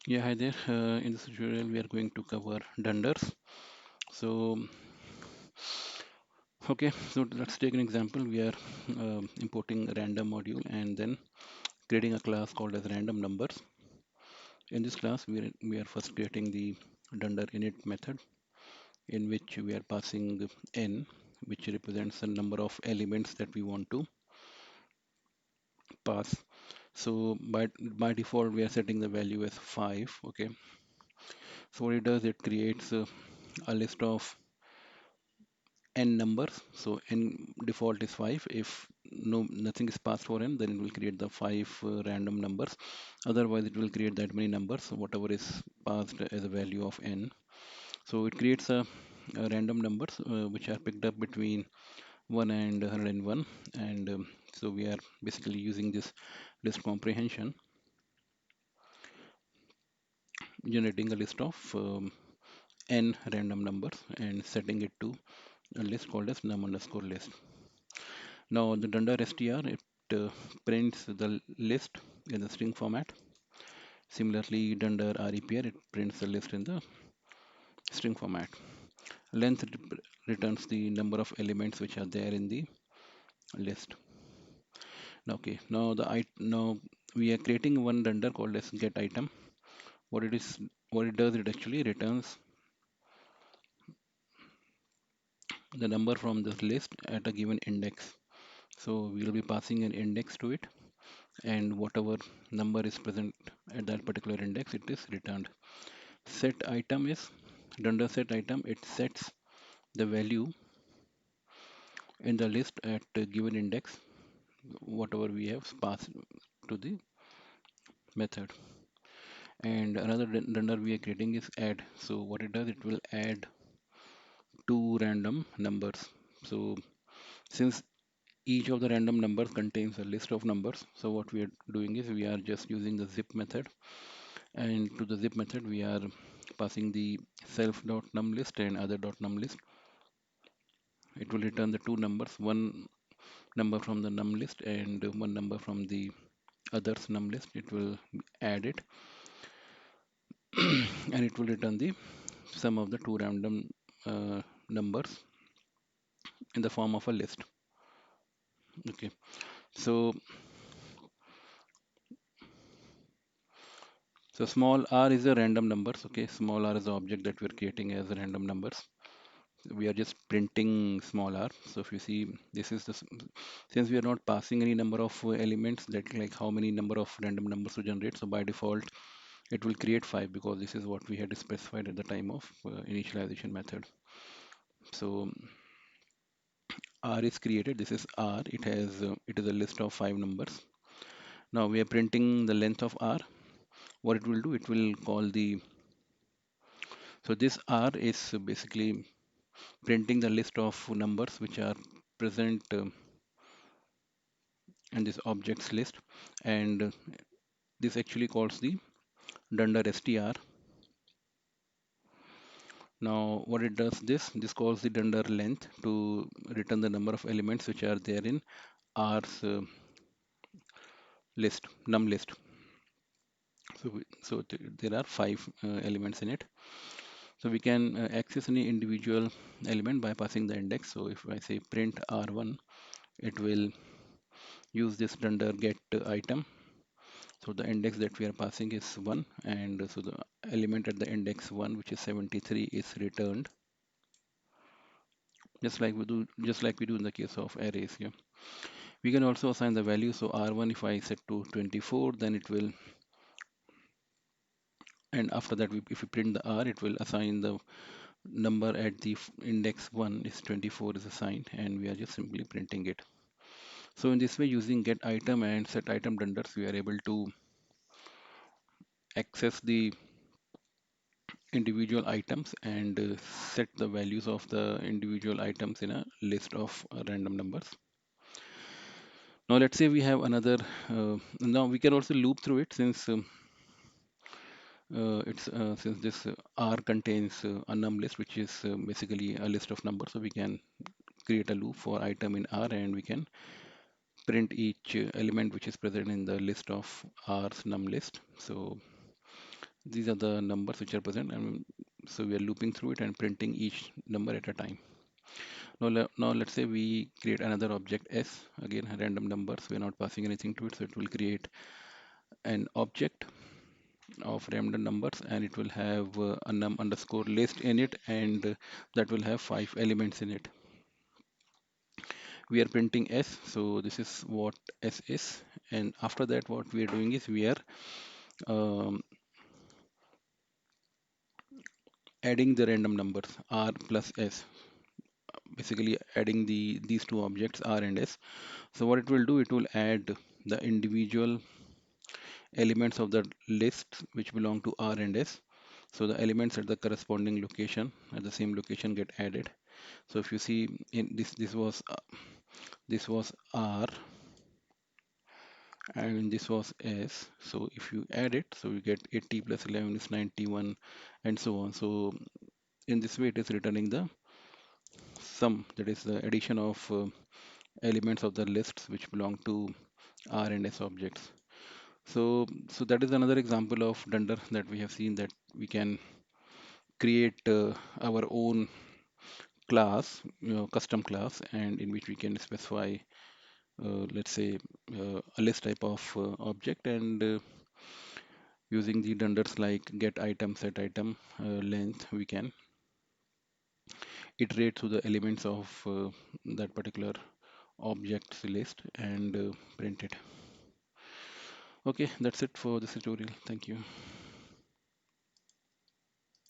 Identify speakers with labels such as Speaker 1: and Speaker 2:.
Speaker 1: Yeah, hi there. In this tutorial, we are going to cover dunders. So, okay, so let's take an example. We are importing a random module and then creating a class called as random numbers. In this class, we are first creating the dunder init method in which we are passing n, which represents the number of elements that we want to pass. So by default, we are setting the value as 5. Okay, so what it does, it creates a list of n numbers. So n default is 5. If nothing is passed for n, then it will create the 5 random numbers. Otherwise, it will create that many numbers, so whatever is passed as a value of n. So it creates a random numbers which are picked up between 1 and 101. And so we are basically using this list comprehension, generating a list of n random numbers and setting it to a list called as num underscore list. Now the dunder str, it prints the list in the string format. Similarly, dunder repr, it prints the list in the string format. Length returns the number of elements which are there in the list. Okay, now we are creating one dunder called as get item. What it is, what it does, it actually returns the number from this list at a given index. So we will be passing an index to it, and whatever number is present at that particular index, it is returned. Set item is dunder set item. It sets the value in the list at a given index, whatever we have passed to the method. And another dunder we are creating is add. So what it does, it will add two random numbers. So since each of the random numbers contains a list of numbers, so what we are doing is we are just using the zip method, and to the zip method we are passing the self.num list and other.num list. It will return the two numbers, one number from the num list and one number from the others num list. It will add it and it will return the sum of the two random numbers in the form of a list. Okay, so small r is a random numbers. Okay, small r is the object that we're creating as random numbers. We are just printing small r. So if you see, this is the since we are not passing any number of elements, that like how many number of random numbers to generate, so by default it will create 5 because this is what we had specified at the time of initialization method. So r is created. This is r. It has it is a list of 5 numbers. Now we are printing the length of r. What it will do, it will call the, so this r is basically printing the list of numbers which are present in this objects list, and this actually calls the dunder str. Now what it does, this calls the dunder length to return the number of elements which are there in r's list, num list. So there are 5 elements in it. So we can access any individual element by passing the index. So if I say print r1, it will use this dunder get item. So the index that we are passing is 1, and so the element at the index 1, which is 73, is returned, just like we do in the case of arrays here. We can also assign the value. So r1, if I set to 24, then it will, and after that, if we print the r, it will assign the number at the index 1 is 24 is assigned, and we are just simply printing it. So in this way, using get item and set item dunders, we are able to access the individual items and set the values of the individual items in a list of random numbers. Now let's say we have another, now we can also loop through it, since it's since this r contains a num list, which is basically a list of numbers. So we can create a loop for item in r, and we can print each element which is present in the list of r's num list. So These are the numbers which are present, and so we are looping through it and printing each number at a time. Now let's say we create another object s, again random numbers. We are not passing anything to it, so it will create an object of random numbers, and it will have a num underscore list in it, and that will have 5 elements in it. We are printing s, so this is what s is, and after that what we are doing is we are um, adding the random numbers r plus s, basically adding these two objects r and s. So what it will do, it will add the individual elements of the list which belong to r and s. So the elements at the corresponding location at the same location get added. So if you see in this was r and this was s. So if you add it, so you get 80 plus 11 is 91 and so on. So in this way it is returning the sum, that is the addition of elements of the lists which belong to r and s objects. So that is another example of dunder that we have seen, that we can create our own class, custom class, and in which we can specify, let's say, a list type of object, and using the dunders like get item, set item, length, we can iterate through the elements of that particular objects list and print it. Okay, that's it for this tutorial. Thank you.